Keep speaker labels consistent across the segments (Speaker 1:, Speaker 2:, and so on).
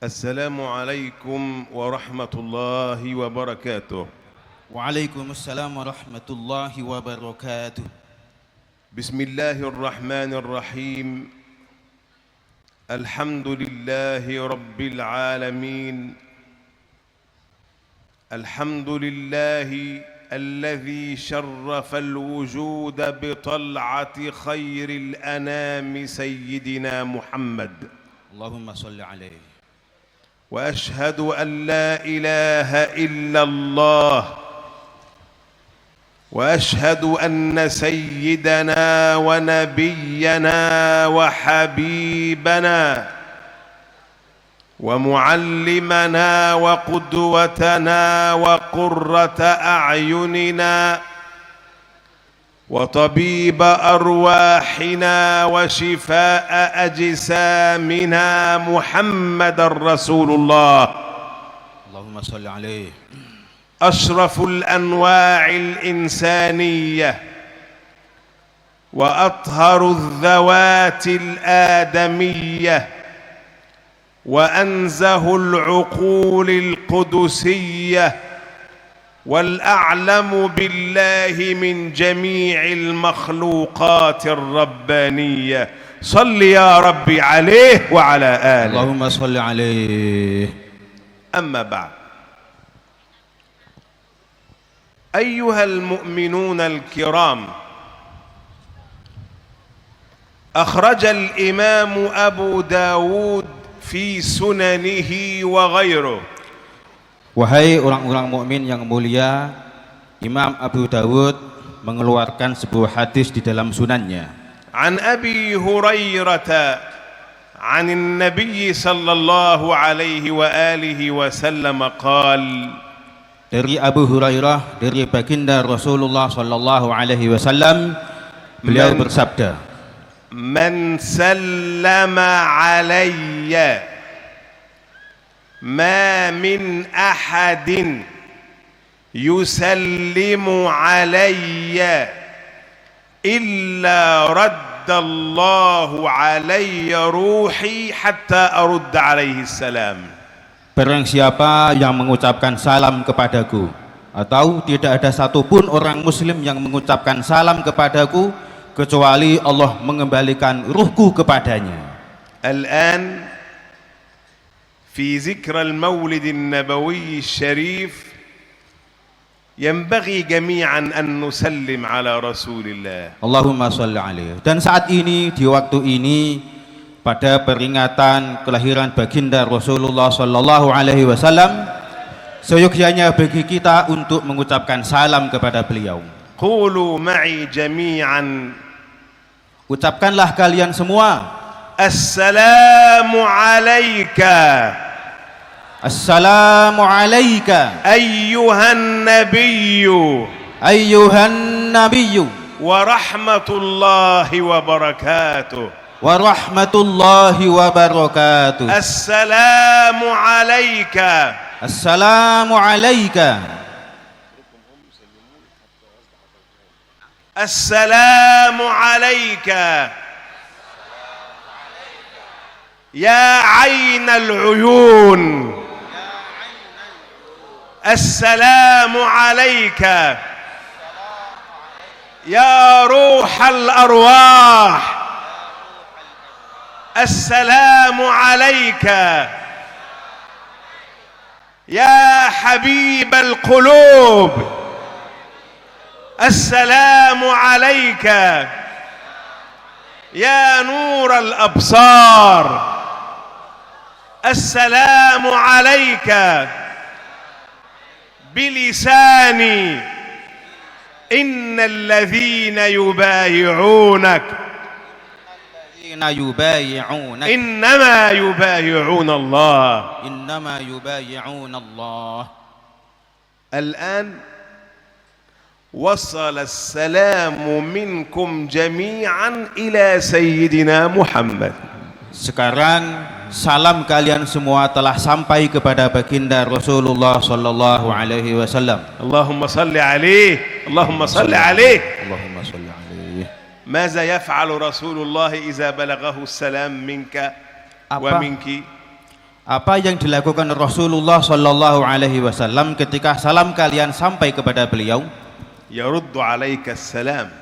Speaker 1: السلام عليكم ورحمة الله وبركاته.
Speaker 2: وعليكم السلام ورحمة الله وبركاته.
Speaker 1: بسم الله الرحمن الرحيم. الحمد لله رب العالمين. الحمد لله الذي شرف الوجود بطلعة خير الأنام سيدنا محمد،
Speaker 2: اللهم صل عليه.
Speaker 1: وأشهد أن لا إله إلا الله، وأشهد أن سيدنا ونبينا وحبيبنا ومعلمنا وقدوتنا وقرة أعيننا وطبيب أرواحنا وشفاء أجسامنا محمد رسول الله،
Speaker 2: اللهم صل عليه.
Speaker 1: أشرف الأنواع الإنسانية وأطهر الذوات الآدمية وأنزه العقول القدسية والأعلم بالله من جميع المخلوقات الربانية. صل يا ربي عليه وعلى آله.
Speaker 2: اللهم صل عليه.
Speaker 1: أما بعد، أيها المؤمنون الكرام، أخرج الإمام أبو داود في سننه وغيره.
Speaker 2: Wahai orang-orang mukmin yang mulia, Imam Abu Dawud mengeluarkan sebuah hadis di dalam sunannya.
Speaker 1: An Abi Hurairah عن النبي صلى الله عليه وآله وسلم قال.
Speaker 2: Dari Abu Hurairah, dari baginda Rasulullah sallallahu alaihi wasallam, beliau bersabda,
Speaker 1: "Man sallama alayya ma min ahadin yusallimu alayya illa raddallahu alayya ruhi hatta arudda alaihi salam."
Speaker 2: Barang siapa yang mengucapkan salam kepadaku, atau tidak ada satupun orang muslim yang mengucapkan salam kepadaku kecuali Allah mengembalikan ruhku kepadanya.
Speaker 1: Al-an في ذكرى المولد النبوي الشريف ينبغي جميعا أن نسلم على رسول الله.
Speaker 2: Allahumma shalli alaihi. Dan saat ini, di waktu ini, pada peringatan kelahiran baginda Rasulullah sallallahu alaihi wasallam, seyogyanya bagi kita untuk mengucapkan salam kepada beliau.
Speaker 1: قولوا معي جميعا.
Speaker 2: Ucapkanlah kalian semua,
Speaker 1: السلام عليك
Speaker 2: السلام عليك
Speaker 1: أيها النبي
Speaker 2: أيها النبي
Speaker 1: ورحمة الله وبركاته.
Speaker 2: ورحمة الله وبركاته.
Speaker 1: السلام عليك
Speaker 2: السلام عليك
Speaker 1: السلام عليك يا عين العيون. السلام عليك يا روح الأرواح. السلام عليك يا حبيب القلوب. السلام عليك يا نور الأبصار. السلام عليك بلساني إن الذين يبايعونك إنما يبايعون الله.
Speaker 2: إنما يبايعون الله.
Speaker 1: الآن وصل السلام منكم جميعا إلى سيدنا محمد.
Speaker 2: Sekarang salam kalian semua telah sampai kepada baginda Rasulullah sallallahu alaihi wasallam.
Speaker 1: Allahumma salli alaihi, Allahumma salli alaihi.
Speaker 2: Allahumma salli alaihi.
Speaker 1: ماذا يفعل رسول الله إذا بلغه السلام منك ومنك؟
Speaker 2: Apa yang dilakukan Rasulullah sallallahu alaihi wasallam ketika salam kalian sampai kepada beliau,
Speaker 1: يرد عليك السلام.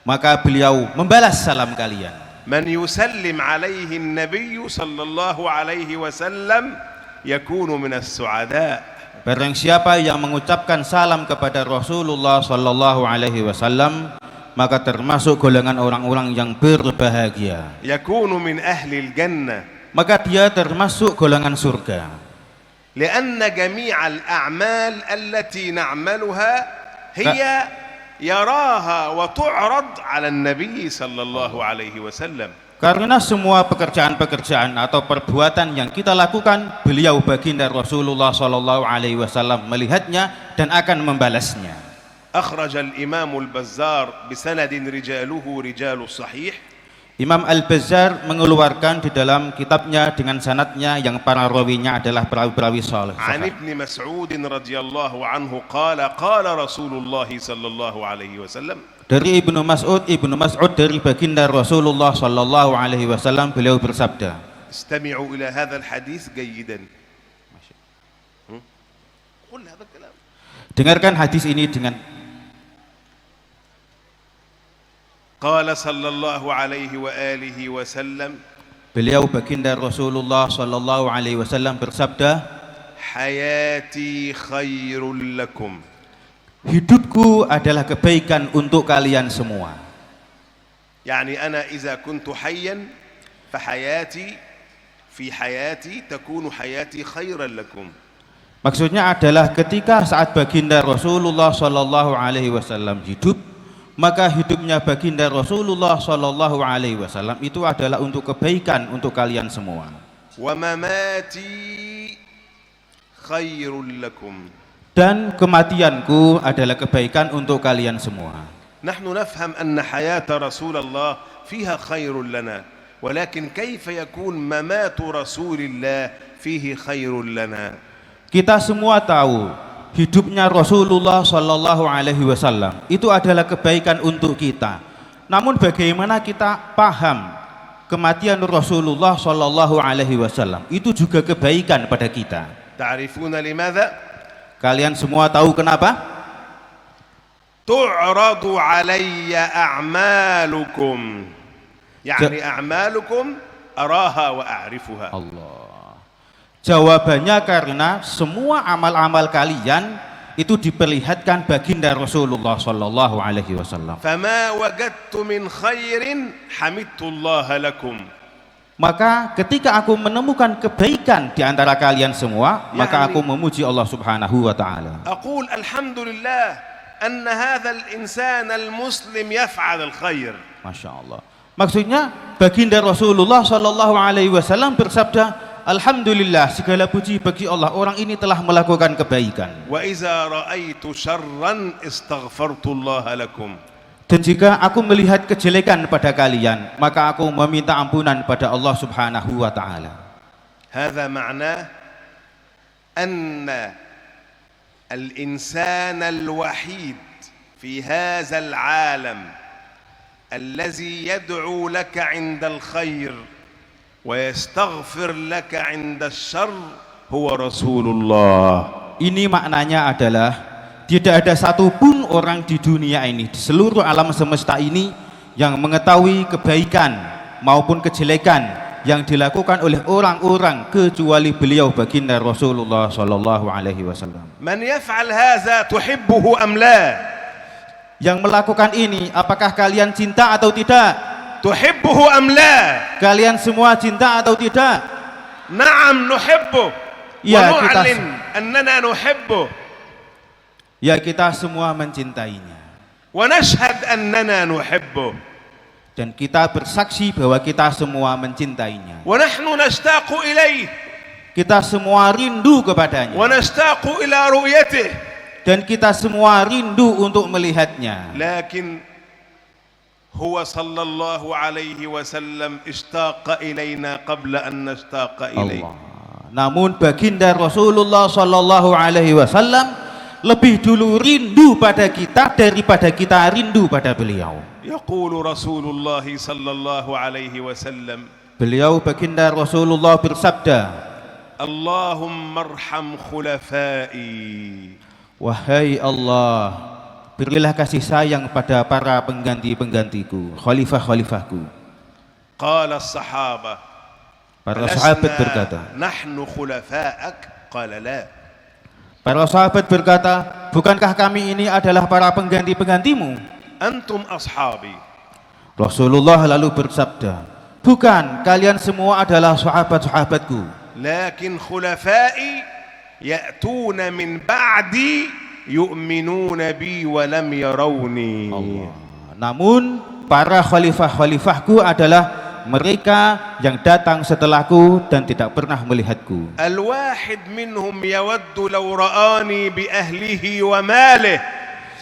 Speaker 2: maka beliau membalas salam kalian.
Speaker 1: من يسلم عليه النبي صلى الله عليه وسلم يكون من السعداء.
Speaker 2: Barang siapa yang mengucapkan salam kepada Rasulullah sallallahu alaihi wasallam, maka termasuk golongan orang-orang yang berbahagia.
Speaker 1: يكون من أهل الجنة.
Speaker 2: Maka dia termasuk golongan surga.
Speaker 1: لأن جميع الأعمال التي نعملها هي يراها وتعرض على النبي صلى الله عليه وسلم.
Speaker 2: Karena semua pekerjaan-pekerjaan atau perbuatan yang kita lakukan, beliau baginda Rasulullah sallallahu alaihi wasallam melihatnya dan akan membalasnya.
Speaker 1: أخرج الإمام البزار بسند رجاله رجال الصحيح.
Speaker 2: Imam Al-Bazzar mengeluarkan di dalam kitabnya dengan sanadnya yang para rawinya adalah perawi-perawi saleh.
Speaker 1: عن ابن مسعود رضي الله عنه قال قال رسول الله صلى الله عليه وسلم.
Speaker 2: Dari Ibnu Mas'ud dari baginda Rasulullah sallallahu alaihi wasallam, beliau bersabda.
Speaker 1: استمعوا إلى هذا الحديث جيدا. قل هذا الكلام.
Speaker 2: Dengarkan hadis ini dengan
Speaker 1: قال صلى الله عليه وآله وسلم.
Speaker 2: Beliau baginda Rasulullah sallallahu alaihi wasallam bersabda,
Speaker 1: حياتي خير لكم.
Speaker 2: hidupku adalah kebaikan untuk kalian semua.
Speaker 1: يعني أنا إذا كنت حيا فحياتي في حياتي تكون حياتي خيرا لكم.
Speaker 2: Maksudnya adalah ketika saat baginda Rasulullah sallallahu alaihi wasallam hidup, maka hidupnya baginda Rasulullah sallallahu alaihi wasallam itu adalah untuk kebaikan untuk kalian semua.
Speaker 1: ومماتي خير لكم.
Speaker 2: Dan kematianku adalah kebaikan untuk kalian semua.
Speaker 1: نحن نفهم أن حياة رسول الله فيها خير لنا، ولكن كيف يكون ممات رسول الله فيه خير لنا؟
Speaker 2: Kita semua tahu hidupnya Rasulullah sallallahu alaihi wasallam itu adalah kebaikan untuk kita. Namun bagaimana kita paham kematian Rasulullah sallallahu alaihi wasallam itu juga kebaikan pada kita?
Speaker 1: تعرفون لماذا؟
Speaker 2: Kalian semua tahu kenapa?
Speaker 1: تعرض علي أعمالكم، يعني أعمالكم أراها وأعرفها.
Speaker 2: Allah. Jawabannya karena semua amal-amal kalian itu diperlihatkan baginda Rasulullah sallallahu alaihi wasallam.
Speaker 1: فما وجدت من خير حمدت الله لكم.
Speaker 2: Maka ketika aku menemukan kebaikan di antara kalian semua, maka aku memuji Allah Subhanahu wa taala.
Speaker 1: أقول الحمد لله أن هذا الإنسان المسلم يفعل الخير.
Speaker 2: Masya Allah. Maksudnya baginda Rasulullah sallallahu alaihi wasallam bersabda, alhamdulillah, segala puji bagi Allah, orang ini telah melakukan kebaikan.
Speaker 1: وإذا رأيت شرا استغفرت الله لكم.
Speaker 2: Dan jika aku melihat kejelekan pada kalian, maka aku meminta ampunan pada Allah Subhanahu wa taala.
Speaker 1: هذا معناه أن الإنسان الوحيد في هذا العالم الذي يدعو لك عند الخير ويستغفر لك عند الشر هو رسول الله.
Speaker 2: Ini maknanya adalah tidak ada satupun orang di dunia ini, di seluruh alam semesta ini yang mengetahui kebaikan maupun kejelekan yang dilakukan oleh orang-orang kecuali beliau baginda Rasulullah sallallahu alaihi wasallam.
Speaker 1: من يفعل هذا تحبه أم لا؟
Speaker 2: Yang melakukan ini, apakah kalian cinta atau tidak?
Speaker 1: تحبه أم لا؟
Speaker 2: Kalian semua cinta atau tidak?
Speaker 1: نعم نحبه
Speaker 2: Ya,
Speaker 1: ونعلن أننا نحبه.
Speaker 2: Ya, kita semua mencintainya.
Speaker 1: ونشهد أننا نحبه.
Speaker 2: Dan kita bersaksi bahwa kita semua mencintainya.
Speaker 1: ونحن نشتاق إليه.
Speaker 2: Kita semua rindu kepadanya.
Speaker 1: ونشتاق إلى رؤيته.
Speaker 2: Dan kita semua rindu untuk melihatnya.
Speaker 1: لكن هو صلى الله عليه وسلم اشتاق إلينا قبل أن نشتاق إليه.
Speaker 2: Namun baginda Rasulullah sallallahu alaihi wasallam lebih dulu rindu pada kita daripada kita rindu pada beliau.
Speaker 1: يقول رسول الله صلى الله عليه وسلم.
Speaker 2: Beliau baginda Rasulullah bersabda,
Speaker 1: Allahumma arham khulafai.
Speaker 2: Wahai Allah, berilah kasih sayang pada para pengganti-penggantiku, khalifah-khalifahku.
Speaker 1: Qala as-sahaba,
Speaker 2: Para sahabat berkata,
Speaker 1: nahnu khulafa'ak. Qala la.
Speaker 2: para sahabat berkata, bukankah kami ini adalah para pengganti-penggantimu?
Speaker 1: Antum ashabi.
Speaker 2: Rasulullah lalu bersabda, bukan, kalian semua adalah sahabat-sahabatku.
Speaker 1: Lakin khulafai ya'tuna min ba'di yu'minuna bi wa lam yarawni.
Speaker 2: Allah. Namun para khalifah-khalifahku adalah mereka yang datang setelahku dan tidak pernah melihatku.
Speaker 1: Al-wahid minhum yawaddu law ra'ani bi ahlihi wa malih.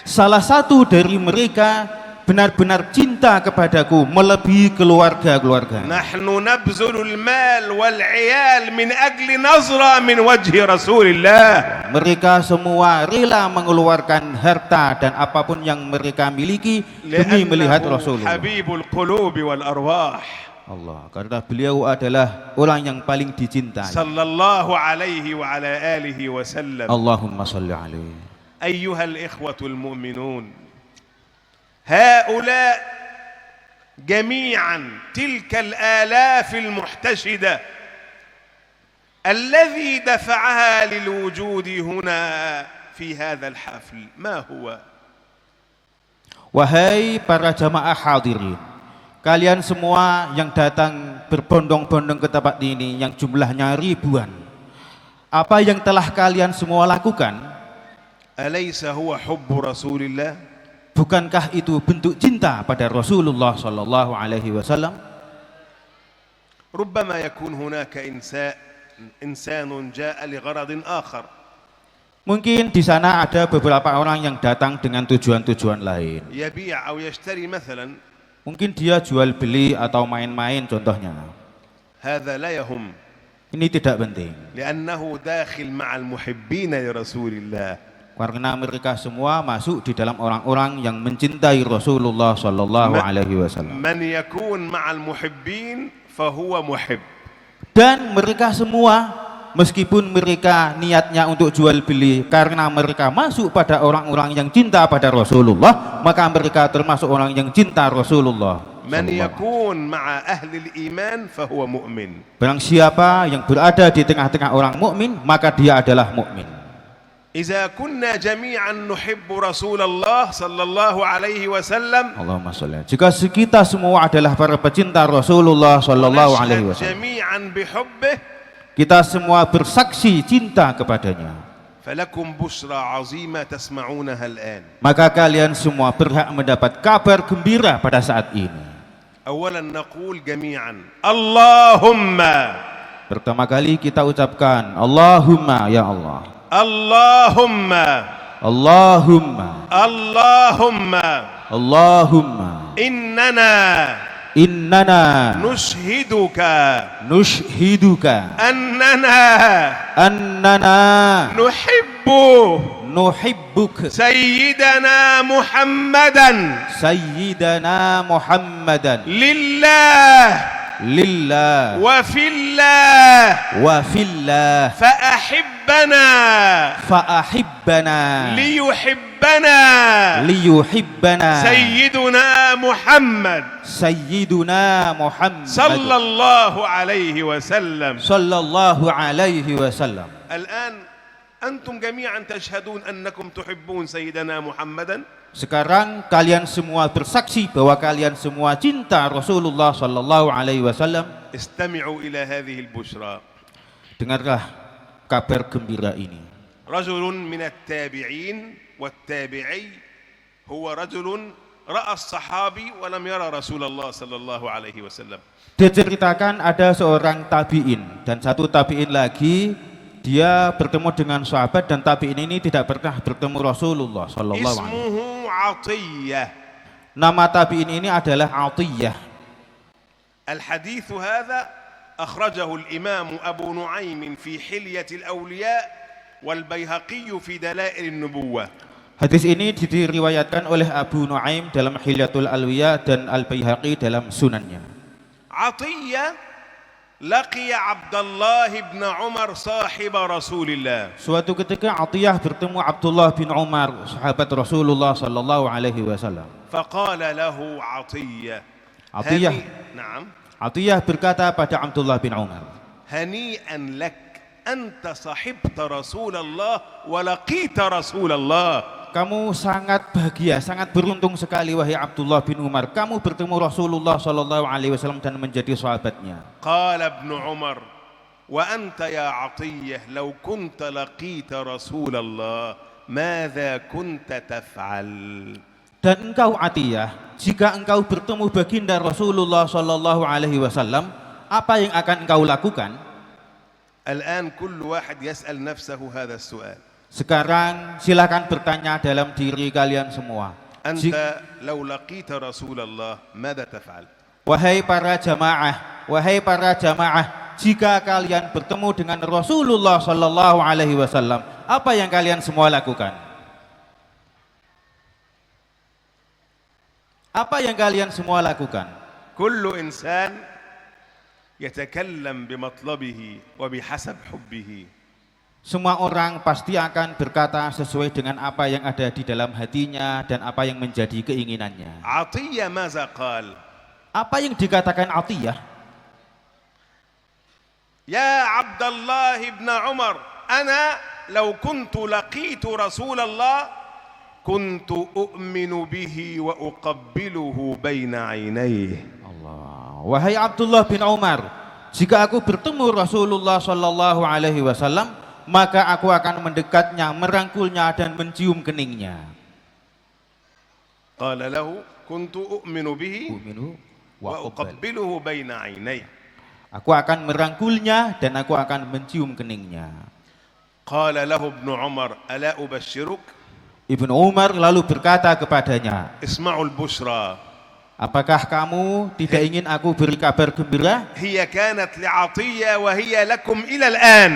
Speaker 2: Salah satu dari mereka benar-benar cinta kepadaku melebihi keluarga-keluarga.
Speaker 1: Nahnu nabzulu al-mal wal-'iyal min ajli nazra min wajhi Rasulillah.
Speaker 2: Mereka semua rela mengeluarkan harta dan apapun yang mereka miliki demi melihat Rasulullah.
Speaker 1: Habibul qulubi wal arwah.
Speaker 2: Allah, karena beliau adalah orang yang paling dicintai.
Speaker 1: Sallallahu alaihi wa ala alihi wa sallam.
Speaker 2: Allahumma salli alaihi.
Speaker 1: Ayyuhal ikhwatul mu'minun, هؤلاء جميعا تلك الآلاف المحتشدة الذي دفعها للوجود هنا في هذا الحفل ما هو؟
Speaker 2: Wahai para jamaah hadirin, kalian semua yang datang berbondong-bondong ke tempat ini yang jumlahnya ribuan, apa yang telah kalian semua lakukan?
Speaker 1: أليس هو حب رسول الله؟
Speaker 2: Bukankah itu bentuk cinta pada Rasulullah sallallahu alaihi wasallam?
Speaker 1: ربما يكون هناك إنسان جاء لغرض آخر.
Speaker 2: Mungkin di sana ada beberapa orang yang datang dengan tujuan-tujuan lain.
Speaker 1: يبيع أو يشتري مثلا.
Speaker 2: Mungkin dia jual beli atau main-main contohnya.
Speaker 1: هذا لا يهم.
Speaker 2: Ini tidak penting.
Speaker 1: لأنه داخل مع المحبين لرسول الله.
Speaker 2: Karena mereka semua masuk di dalam orang-orang yang mencintai Rasulullah sallallahu alaihi wasallam.
Speaker 1: Man yakun ma'al muhibbin fahuwa muhib.
Speaker 2: Dan mereka semua meskipun mereka niatnya untuk jual beli karena mereka masuk pada orang-orang yang cinta pada Rasulullah, maka mereka termasuk orang yang cinta Rasulullah.
Speaker 1: Man yakun ma'a ahli al-iman fahuwa mu'min.
Speaker 2: Barang siapa yang berada di tengah-tengah orang mukmin, maka dia adalah mukmin.
Speaker 1: إذا كنا جميعا نحب رسول الله صلى الله عليه وسلم.
Speaker 2: Allahumma shalli. Jika kita semua adalah para pecinta Rasulullah sallallahu alaihi wasallam,
Speaker 1: جميعا بحبه,
Speaker 2: kita semua bersaksi cinta kepadanya,
Speaker 1: فلكم بشرى عظيمة تسمعونها الآن.
Speaker 2: maka kalian semua berhak mendapat kabar gembira pada saat ini.
Speaker 1: أولا نقول جميعا اللهم.
Speaker 2: Pertama kali kita ucapkan Allahumma, ya Allah.
Speaker 1: Allahumma,
Speaker 2: Allahumma,
Speaker 1: Allahumma,
Speaker 2: Allahumma, innana nushhiduka annana nuhibbuk
Speaker 1: sayyidana Muhammadan lillah wa fillah fa'ahibbana liyuhibbana sayyiduna Muhammad sallallahu alaihi wasallam. Al-an antum jami'an tashhadun annakum tuhibbun sayyidana Muhammadan.
Speaker 2: Sekarang kalian semua bersaksi bahwa kalian semua cinta Rasulullah sallallahu alaihi wasallam.
Speaker 1: Istami'u ila hadhihi al-bushra.
Speaker 2: Dengarlah kabar gembira ini.
Speaker 1: Rajulun min at-tabi'in wat-tabi'i huwa rajulun ra'a as-sahabi wa lam yara Rasulullah sallallahu alaihi wasallam.
Speaker 2: Diceritakan ada seorang tabi'in dan satu tabi'in lagi, dia bertemu dengan sahabat dan tabi'in ini tidak pernah bertemu Rasulullah sallallahu alaihi wasallam.
Speaker 1: Ismuhu Atiyah.
Speaker 2: Nama tabi'in ini adalah Atiyah.
Speaker 1: Al-hadits hadha akhrajahu al-Imam Abu Nu'aim fi Hilyat al-Awliya wal Baihaqi fi Dalail an-Nubuwah.
Speaker 2: Hadis ini diriwayatkan oleh Abu Nu'aim dalam Hilyatul Awliya dan Al-Baihaqi dalam sunannya.
Speaker 1: Atiyah لقي عبد الله بن عمر صاحب رسول الله.
Speaker 2: Suatu ketika Atiyah bertemu Abdullah bin Umar, sahabat Rasulullah sallallahu alaihi wasallam.
Speaker 1: فقال له عطية نعم
Speaker 2: Atiyah berkata pada Abdullah bin Umar,
Speaker 1: هنيئا لك أنت صحبت رسول الله ولقيت رسول الله.
Speaker 2: kamu sangat bahagia, sangat beruntung sekali wahai Abdullah bin Umar. Kamu bertemu Rasulullah sallallahu alaihi wasallam dan menjadi sahabatnya.
Speaker 1: قال ابن عمر وأنت يا عطية لو كنت لقيت رسول الله ماذا كنت تفعل.
Speaker 2: Dan engkau Atiyah, jika engkau bertemu baginda Rasulullah sallallahu alaihi wasallam, apa yang akan engkau lakukan?
Speaker 1: الآن كل واحد يسأل نفسه هذا السؤال.
Speaker 2: Sekarang silakan bertanya dalam diri kalian semua.
Speaker 1: أنت لو لقيت رسول الله ماذا تفعل.
Speaker 2: Wahai para jamaah, jika kalian bertemu dengan Rasulullah sallallahu alaihi wasallam, apa yang kalian semua lakukan? Apa yang kalian semua lakukan?
Speaker 1: كل إنسان يتكلم بمطلبه وبحسب حبه.
Speaker 2: Semua orang pasti akan berkata sesuai dengan apa yang ada di dalam hatinya dan apa yang menjadi keinginannya.
Speaker 1: عطية ماذا قال.
Speaker 2: Apa yang dikatakan Atiyah?
Speaker 1: يا عبد الله بن عمر أنا لو كنت لقيت رسول الله كنت أؤمن به وأقبله بين عينيه.
Speaker 2: Allah. Wahai Abdullah bin Umar, jika aku bertemu Rasulullah sallallahu alaihi wasallam, maka aku akan mendekatnya, merangkulnya dan mencium keningnya.
Speaker 1: قال له كنت أؤمن به وأقبله بين عينيه.
Speaker 2: Aku akan merangkulnya dan aku akan mencium keningnya.
Speaker 1: قال له ابن عمر ألا أبشرك.
Speaker 2: Ibnu Umar lalu berkata kepadanya,
Speaker 1: اسمعوا البشرى.
Speaker 2: apakah kamu tidak ingin aku beri kabar gembira?
Speaker 1: هي كانت لعطية وهي لكم إلى الآن.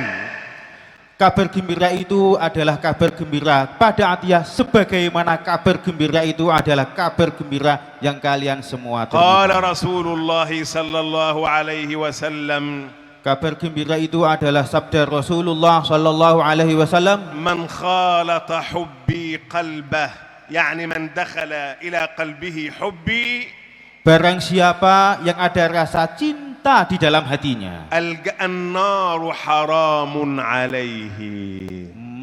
Speaker 2: Kabar gembira itu adalah kabar gembira pada Atiyah, sebagaimana kabar gembira itu adalah kabar gembira yang kalian semua terima.
Speaker 1: قال رسول الله صلى الله عليه وسلم.
Speaker 2: Kabar gembira itu adalah sabda Rasulullah sallallahu alaihi wasallam,
Speaker 1: من خالط حبي قلبه يعني من دخل إلى قلبه حبي.
Speaker 2: barang siapa yang ada rasa cinta di dalam hatinya,
Speaker 1: النار حرام عليه.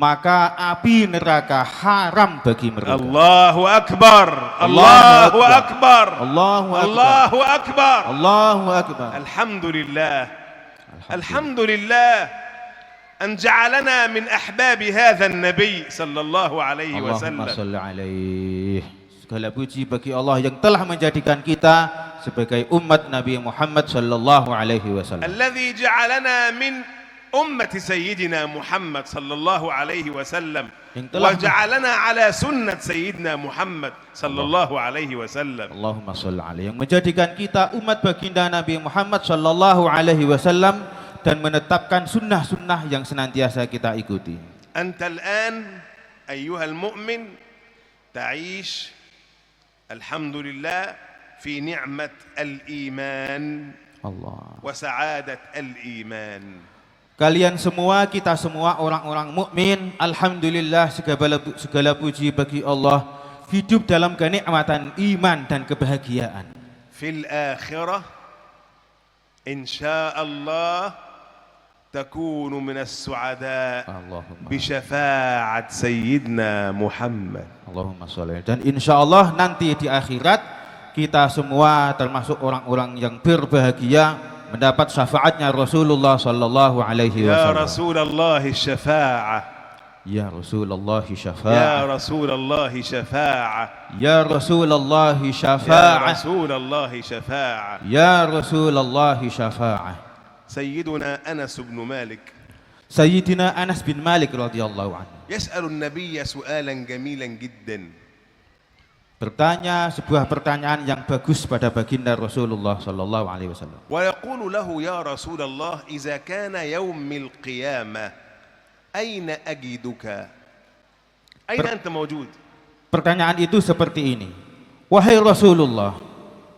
Speaker 2: maka api neraka haram bagi mereka.
Speaker 1: الله أكبر الله أكبر
Speaker 2: Allahu akbar.
Speaker 1: الله أكبر.
Speaker 2: Allahu akbar.
Speaker 1: الحمد لله الحمد لله أن جعلنا من أحباب هذا النبي صلى الله عليه
Speaker 2: Allahumma
Speaker 1: وسلم.
Speaker 2: shalli alaihi. Segala puji bagi Allah yang telah menjadikan kita sebagai umat Nabi Muhammad sallallahu alaihi wasallam.
Speaker 1: الذي جعلنا من أمة سيدنا محمد صلى الله عليه وسلم وجعلنا على سنة سيدنا محمد صلى الله عليه وسلم.
Speaker 2: Allahumma shalli alaihi, yang menjadikan kita umat baginda Nabi Muhammad sallallahu alaihi wasallam dan menetapkan sunnah-sunnah yang senantiasa kita ikuti.
Speaker 1: أنت الآن أيها المؤمن تعيش الحمد لله في نعمة الإيمان وسعادة الإيمان.
Speaker 2: Kalian semua, kita semua orang-orang mukmin, alhamdulillah, segala puji bagi Allah, hidup dalam kenikmatan iman dan kebahagiaan.
Speaker 1: في الآخرة إن شاء الله تكون من السعداء بشفاعة سيدنا محمد.
Speaker 2: Allahumma sholli. Dan insya Allah nanti di akhirat kita semua termasuk orang-orang yang berbahagia mendapat syafaatnya Rasulullah sallallahu alaihi wasallam.
Speaker 1: Ya Rasulullah syafa'ah.
Speaker 2: Ya Rasulullah syafa'ah.
Speaker 1: Ya Rasulullah syafa'ah.
Speaker 2: Ya Rasulullah syafa'ah.
Speaker 1: Ya Rasulullah syafa'ah.
Speaker 2: Ya Rasulullah syafa'ah.
Speaker 1: Sayyiduna Anas bin Malik.
Speaker 2: Sayyidina Anas bin Malik radhiyallahu anhu.
Speaker 1: يسأل النبي سؤالا جميلا جدا.
Speaker 2: Bertanya sebuah pertanyaan yang bagus pada baginda Rasulullah sallallahu alaihi wasallam.
Speaker 1: ويقول له يا رسول الله إذا كان يوم القيامة أين أجدك؟ أين أنت موجود؟
Speaker 2: Pertanyaan itu seperti ini. Wahai Rasulullah,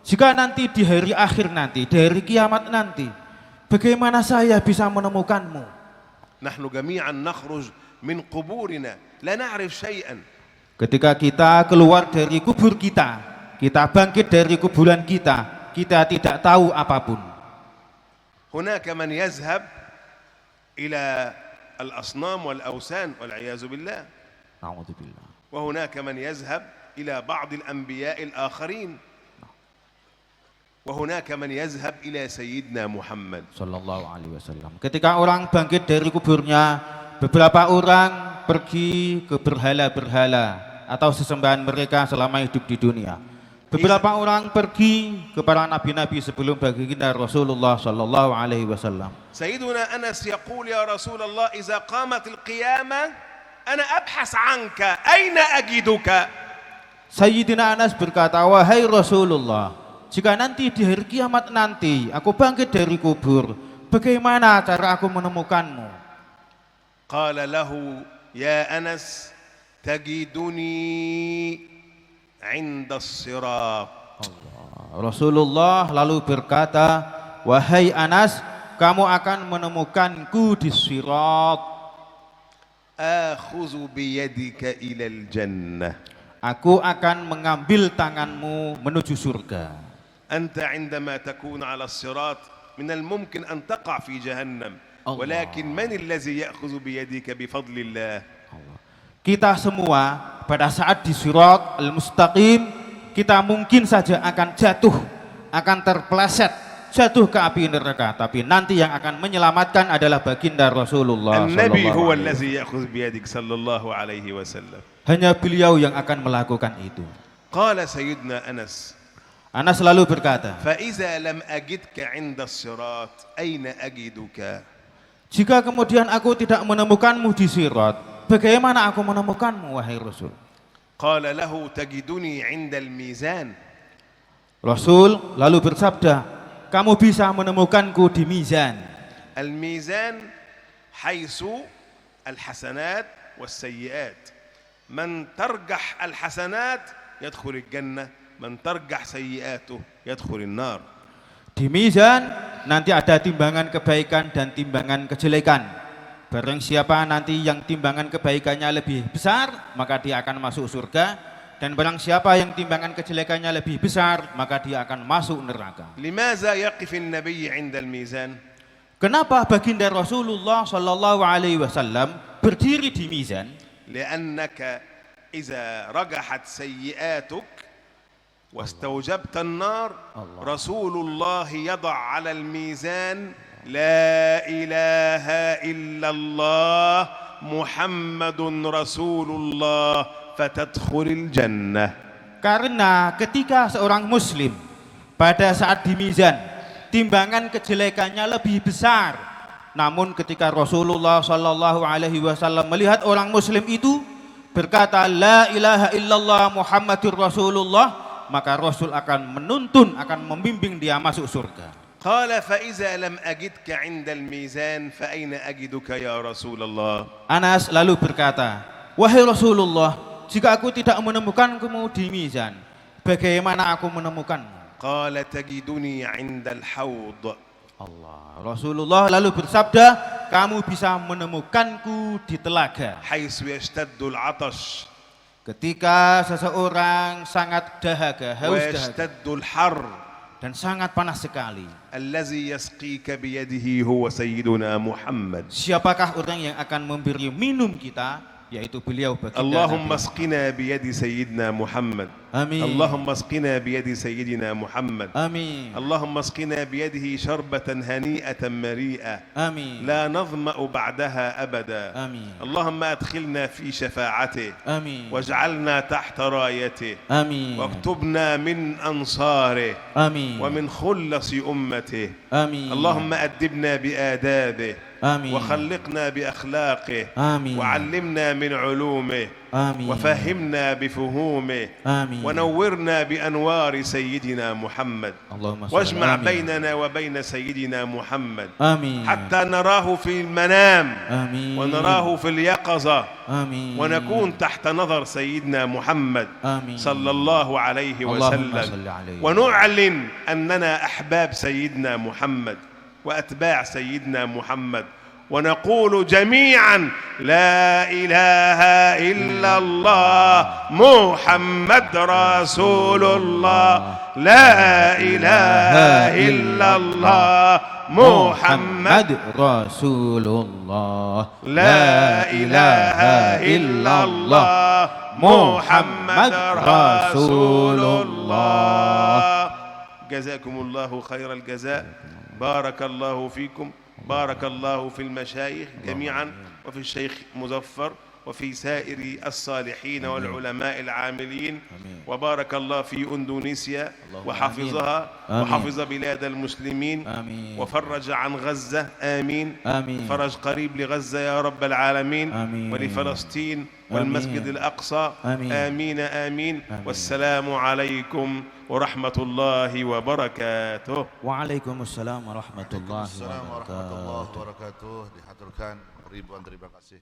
Speaker 2: jika nanti di hari akhir nanti, di hari kiamat nanti, bagaimana saya bisa menemukanmu?
Speaker 1: نحن جميعا نخرج من قبورنا لا نعرف شيئا.
Speaker 2: Ketika kita keluar dari kubur kita bangkit dari kuburan kita tidak tahu apapun.
Speaker 1: هناك من يذهب إلى الأصنام والأوثان والعياذ بالله.
Speaker 2: Na'udzubillah.
Speaker 1: وهناك من يذهب إلى بعض الأنبياء الآخرين. وهناك من يذهب إلى سيدنا محمد
Speaker 2: Sallallahu alaihi wasallam. Ketika orang bangkit dari kuburnya, beberapa orang pergi ke berhala-berhala atau sesembahan mereka selama hidup di dunia. Beberapa orang pergi ke para nabi-nabi sebelum baginda Rasulullah sallallahu alaihi wasallam.
Speaker 1: سيدنا أنس يقول يا رسول الله إذا قامت القيامة أنا أبحث عنك أين أجدك.
Speaker 2: Sayyidina Anas berkata, wahai Rasulullah, jika nanti di hari kiamat nanti aku bangkit dari kubur, bagaimana cara aku menemukanmu?
Speaker 1: قال له يا أنس تجدني عند الصراط.
Speaker 2: Rasulullah lalu berkata, wahai Anas, kamu akan menemukanku di Sirat.
Speaker 1: آخذ بيدك إلى الجنة.
Speaker 2: Aku akan mengambil tanganmu menuju surga.
Speaker 1: أنت عندما تكون على الصراط من الممكن أن تقع في جهنم ولكن من الذي يأخذ بيدك بفضل الله.
Speaker 2: Kita semua pada saat di Sirat al-Mustaqim, kita mungkin saja akan jatuh, akan terpeleset, jatuh ke api neraka. Tapi nanti yang akan menyelamatkan adalah baginda Rasulullah
Speaker 1: النبي هو
Speaker 2: sallallahu alaihi
Speaker 1: الذي يأخذ بيدك صلى الله عليه وسلم.
Speaker 2: Hanya beliau yang akan melakukan itu.
Speaker 1: قال سيدنا أنس
Speaker 2: Anas selalu berkata,
Speaker 1: فإذا لم أجدك عند الصراط أين أجدك.
Speaker 2: jika kemudian aku tidak menemukanmu di Sirat, bagaimana aku menemukanmu wahai Rasul?
Speaker 1: قال له تجدني عند الميزان.
Speaker 2: Rasul lalu bersabda, kamu bisa menemukanku di mizan.
Speaker 1: الميزان حيث الحسنات والسيئات. من ترجح الحسنات يدخل الجنة، من ترجح سيئاته يدخل النار.
Speaker 2: Di mizan nanti ada timbangan kebaikan dan timbangan kejelekan. Barang siapa nanti yang timbangan kebaikannya lebih besar, maka dia akan masuk surga. Dan barang siapa yang timbangan kejelekannya lebih besar, maka dia akan masuk neraka.
Speaker 1: لماذا يقف النبي عند الميزان؟
Speaker 2: Kenapa baginda Rasulullah sallallahu alaihi wasallam berdiri di mizan?
Speaker 1: لأنك إذا رجحت سيئاتك واستوجبت النار رسول الله يضع على الميزان لا إله إلا الله محمد رسول الله فتدخل الجنة.
Speaker 2: Karena ketika seorang muslim pada saat di mizan timbangan kejelekannya lebih besar, namun ketika Rasulullah sallallahu alaihi wasallam melihat orang muslim itu berkata la ilaha illallah Muhammadur Rasulullah, maka Rasul akan menuntun, akan membimbing dia masuk surga.
Speaker 1: قال فإذا لم أجدك عند الميزان فأين أجدك يا رسول الله.
Speaker 2: Anas lalu berkata, wahai Rasulullah, jika aku tidak menemukanmu di mizan, bagaimana aku menemukanmu?
Speaker 1: قال تجدني عند الحوض.
Speaker 2: Allah. Rasulullah lalu bersabda, kamu bisa menemukanku di telaga.
Speaker 1: حيث يشتد العطش
Speaker 2: Ketika seseorang sangat dahaga, haus dahaga,
Speaker 1: ويشتد الحر
Speaker 2: dan sangat panas sekali.
Speaker 1: الذي يسقيك بيده هو سيدنا محمد.
Speaker 2: Siapakah orang yang akan memberi minum kita? Yaitu beliau baginda
Speaker 1: اللهم
Speaker 2: Nabi.
Speaker 1: اسقنا بيد سيدنا محمد.
Speaker 2: Amin.
Speaker 1: اللهم اسقنا بيد سيدنا محمد.
Speaker 2: Amin.
Speaker 1: اللهم اسقنا بيده شربة هنيئة مريئة
Speaker 2: Amin.
Speaker 1: لا نظمأ بعدها أبدا.
Speaker 2: Amin.
Speaker 1: اللهم أدخلنا في شفاعته
Speaker 2: Amin.
Speaker 1: واجعلنا تحت رايته
Speaker 2: Amin.
Speaker 1: واكتبنا من أنصاره
Speaker 2: Amin.
Speaker 1: ومن خلص أمته.
Speaker 2: Amin.
Speaker 1: اللهم أدبنا بآدابه
Speaker 2: Amin.
Speaker 1: وخلقنا بأخلاقه
Speaker 2: Amin.
Speaker 1: وعلمنا من علومه
Speaker 2: Amin.
Speaker 1: وفهمنا بفهومه
Speaker 2: Amin.
Speaker 1: ونورنا بأنوار سيدنا محمد
Speaker 2: Allahumma salli.
Speaker 1: واجمع
Speaker 2: Amin.
Speaker 1: بيننا وبين سيدنا محمد
Speaker 2: Amin.
Speaker 1: حتى نراه في المنام
Speaker 2: Amin.
Speaker 1: ونراه في اليقظة
Speaker 2: Amin.
Speaker 1: ونكون تحت نظر سيدنا محمد
Speaker 2: Amin.
Speaker 1: صلى الله عليه
Speaker 2: Allahumma
Speaker 1: وسلم
Speaker 2: salli alaihi.
Speaker 1: ونعلن أننا أحباب سيدنا محمد وأتباع سيدنا محمد، ونقول جميعا لا إله إلا الله محمد رسول الله، لا إله إلا الله محمد
Speaker 2: رسول الله،
Speaker 1: لا إله إلا الله محمد رسول الله. جزاكم الله خير الجزاء، بارك الله فيكم، بارك الله في المشايخ جميعا، وفي الشيخ مظفر، وفي سائر الصالحين والعلماء العاملين، وبارك الله في أندونيسيا وحفظها وحفظ بلاد المسلمين، وفرج عن غزة، آمين، فرج قريب لغزة يا رب العالمين، ولفلسطين والمسجد الأقصى، آمين آمين. والسلام عليكم ورحمة الله وبركاته.
Speaker 2: وعليكم السلام ورحمة الله
Speaker 3: Waalaikumsalam warahmatullahi wabarakatuh. Dihaturkan ribuan terima kasih.